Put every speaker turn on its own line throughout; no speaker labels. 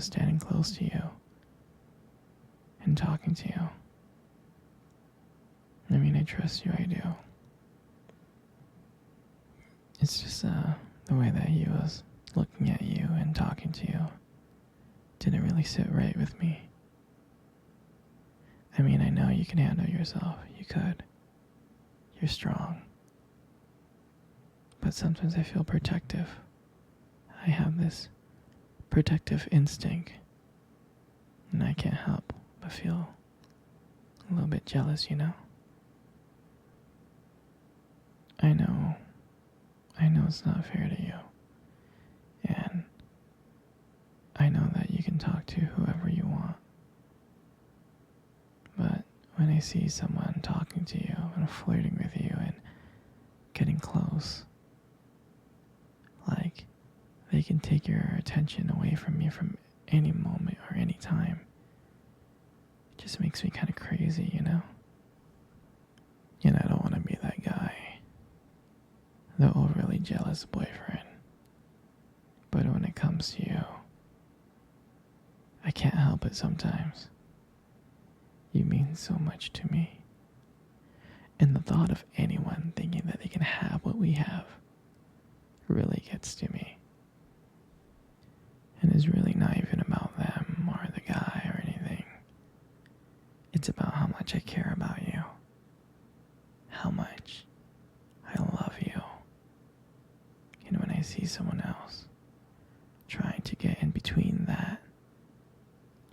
was standing close to you and talking to you. I mean, I trust you, I do. It's just the way that he was looking at you and talking to you didn't really sit right with me. I mean, I know you can handle yourself. You could. You're strong. But sometimes I feel protective. I have this protective instinct. And I can't help but feel a little bit jealous, you know? I know it's not fair to you. And I know that you can talk to whoever you want. But when I see someone talking to you and flirting with you and getting close, like they can take your attention away from you from any moment or any time, it just makes me kind of crazy, you know? And I don't want to be that guy, the overly jealous boyfriend. But when it comes to you, I can't help it sometimes. You mean so much to me. And the thought of anyone thinking that they can have what we have really gets to me. And it's really not even about them or the guy or anything. It's about how much I care about you. How much I love you. And when I see someone else trying to get in between that,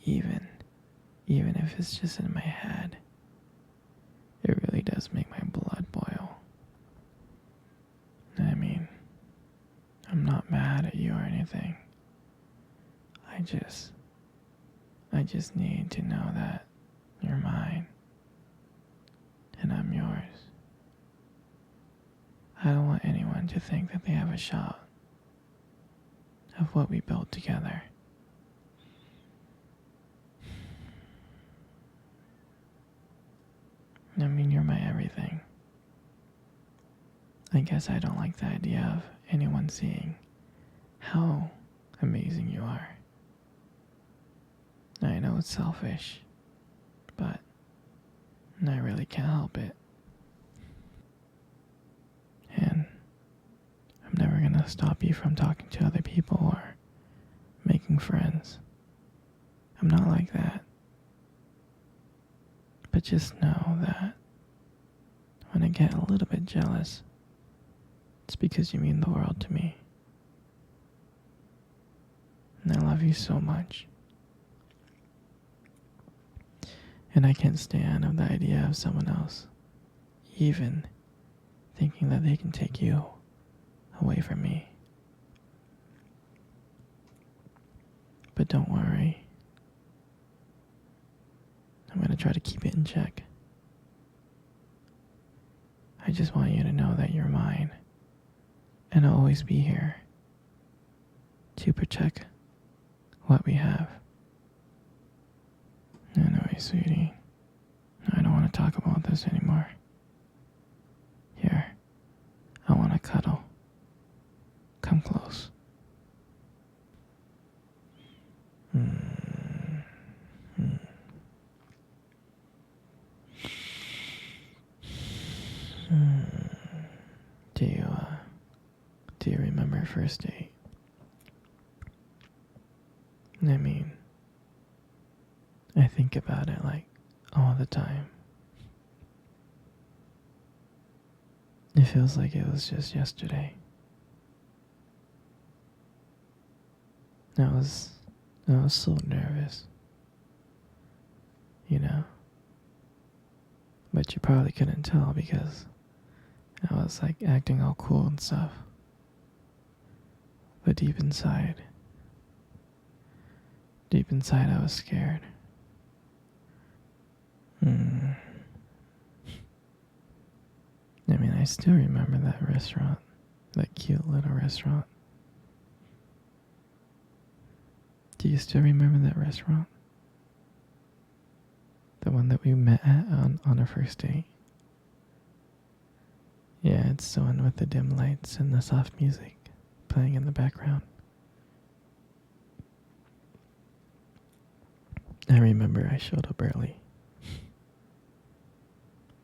even if it's just in my head, it really does make my blood boil. I mean, I'm not mad at you or anything. I just need to know that you're mine and I'm yours. I don't want anyone to think that they have a shot of what we built together. I mean, you're my everything. I guess I don't like the idea of anyone seeing how amazing you are. I know it's selfish, but I really can't help it. And I'm never gonna stop you from talking to other people or making friends. I'm not like that. But just know that when I get a little bit jealous, it's because you mean the world to me. And I love you so much. And I can't stand of the idea of someone else even thinking that they can take you away from me. But don't worry. I'm going to try to keep it in check. I just want you to know that you're mine. And I'll always be here to protect what we have. Anyway, sweetie, I don't want to talk about this anymore. Here, I want to cuddle. Come close. Do you remember first date? I mean, I think about it like all the time. It feels like it was just yesterday. I was so nervous, you know. But you probably couldn't tell because I was like acting all cool and stuff. But deep inside I was scared. I mean, I still remember that restaurant, that cute little restaurant. Do you still remember that restaurant? The one that we met at on our first date? Yeah, it's the one with the dim lights and the soft music playing in the background. I remember I showed up early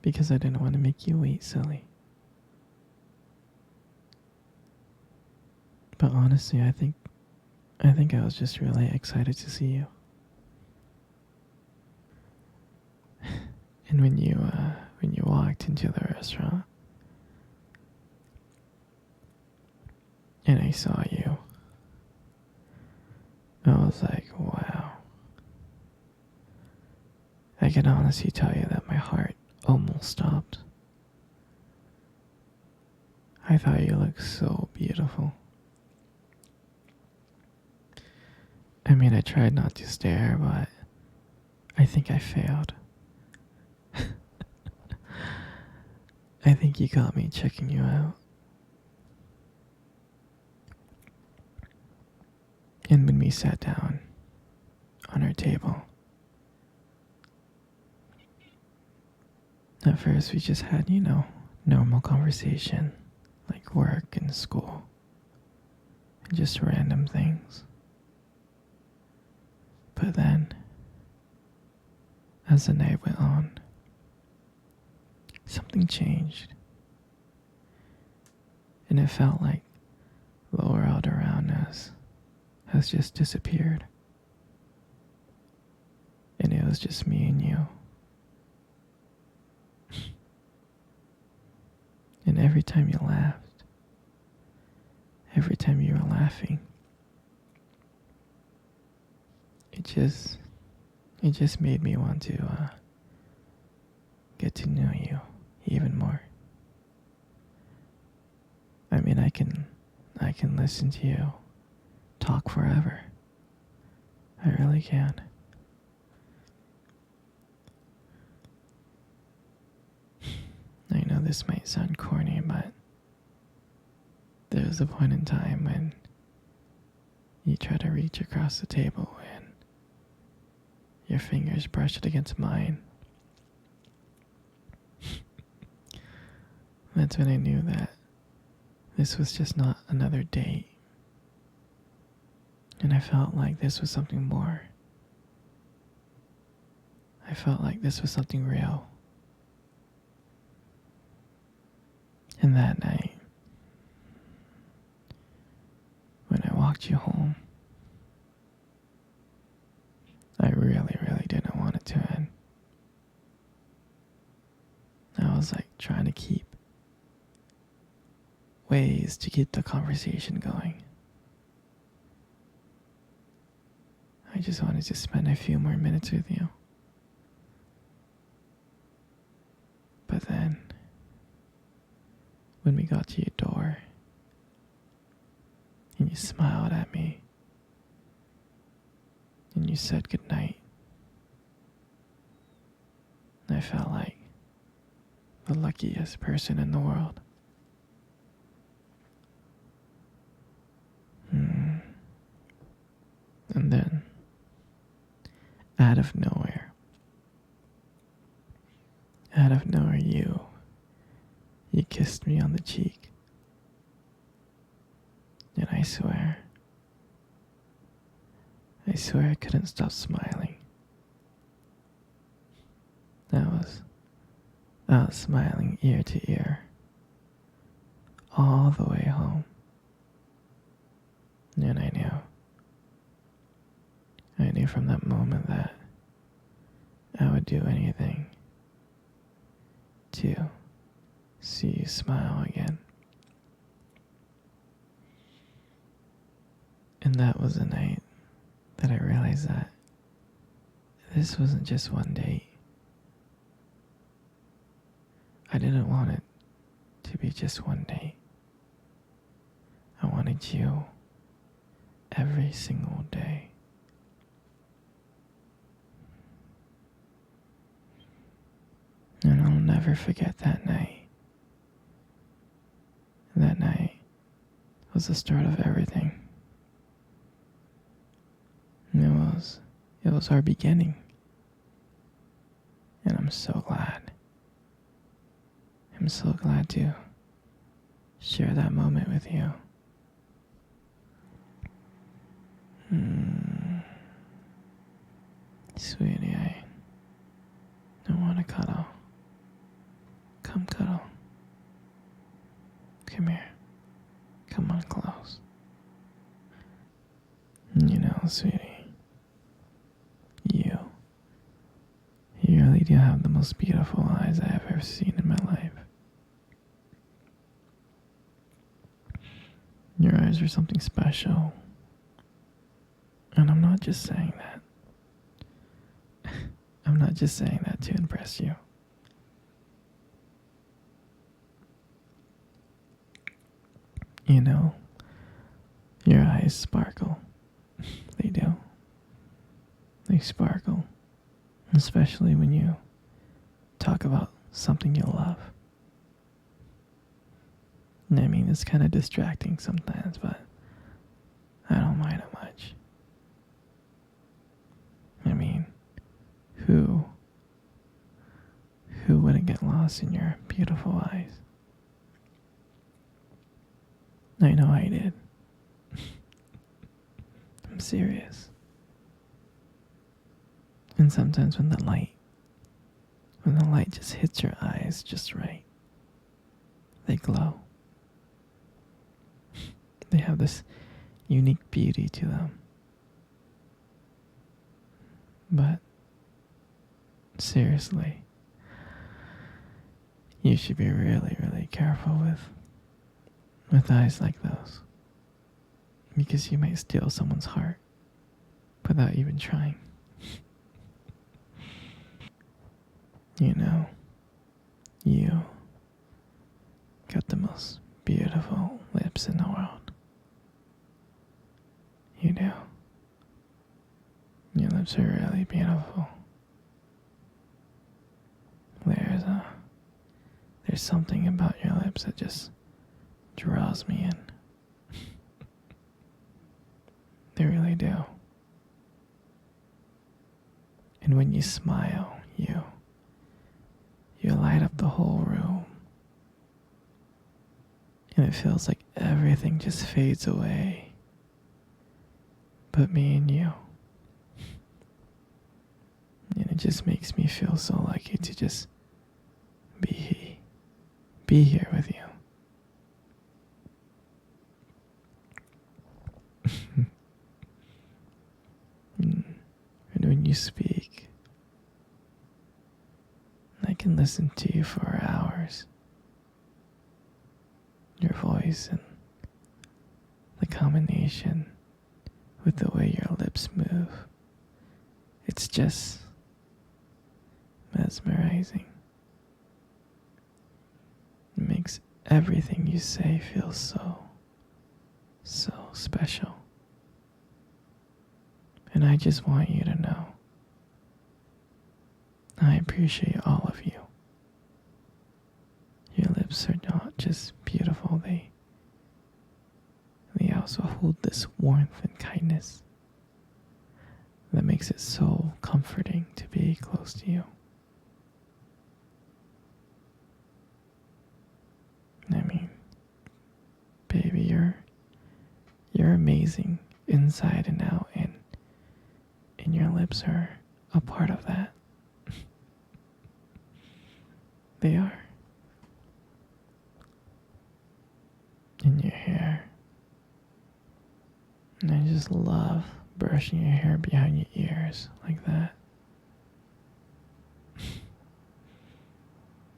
because I didn't want to make you wait, silly. But honestly, I think I was just really excited to see you. And when you walked into the restaurant and I saw you, I was like, wow. I can honestly tell you that my heart almost stopped. I thought you looked so beautiful. I mean, I tried not to stare, but I think I failed. I think you got me checking you out. And when we sat down on our table, at first we just had, normal conversation, like work and school, and just random things. But then, as the night went on, something changed. And it felt like the world around us has just disappeared. And it was just me and you. And every time you laughed, every time you were laughing, it just made me want to get to know you even more. I mean, I can listen to you talk forever. I really can. I know this might sound corny, but there was a point in time when you tried to reach across the table and your fingers brushed against mine. That's when I knew that this was just not another date. And I felt like this was something more. I felt like this was something real. And that night, when I walked you home, I really, really didn't want it to end. I was like trying to keep ways to keep the conversation going. I just wanted to spend a few more minutes with you. But then, when we got to your door, and you smiled at me, and you said goodnight, I felt like the luckiest person in the world. And then, out of nowhere, you kissed me on the cheek. And I swear I couldn't stop smiling. I was smiling ear to ear, all the way home. And I knew from that moment that I would do anything to see you smile again. And that was the night that I realized that this wasn't just one date. I didn't want it to be just one date. I wanted you every single day. And I'll never forget that night. That night was the start of everything. It was our beginning. And I'm so glad. I'm so glad to share that moment with you. Sweetie, I want to cuddle. Come cuddle. Come here. Come on close. You know, sweetie, you really do have the most beautiful eyes I have ever seen in my life. Your eyes are something special. And I'm not just saying that. I'm not just saying that to impress you. You know, your eyes sparkle. They do. They sparkle. Especially when you talk about something you love. And I mean, it's kind of distracting sometimes, but I don't mind it much. I mean, who wouldn't get lost in your beautiful eyes? I know I did. I'm serious. And sometimes when the light just hits your eyes just right, they glow. They have this unique beauty to them. But seriously, you should be really, really careful with eyes like those. Because you might steal someone's heart without even trying. You know, you got the most beautiful lips in the world. You do. Your lips are really beautiful. There's something about your lips that just draws me in. They really do. And when you smile, you light up the whole room. And it feels like everything just fades away. But me and you. And it just makes me feel so lucky to just be here with you. And when you speak, I can listen to you for hours. Your voice and the combination with the way your lips move. It's just mesmerizing. It makes everything you say feel so special. And I just want you to know I appreciate all of you. Your lips are not just beautiful, they also hold this warmth and kindness that makes it so comforting to be close to you. I mean, baby, you're amazing inside and out, and your lips are a part of that. They are. And your hair. And I just love brushing your hair behind your ears like that.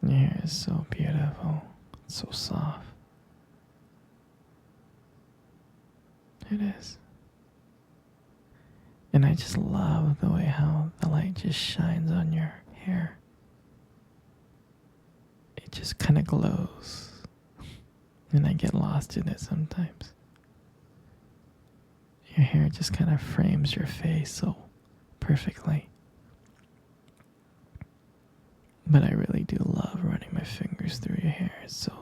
Your hair is so beautiful. It's so soft. It is. And I just love the way how the light just shines on your hair. It just kind of glows. And I get lost in it sometimes. Your hair just kind of frames your face so perfectly. But I really do love running my fingers through your hair. It's so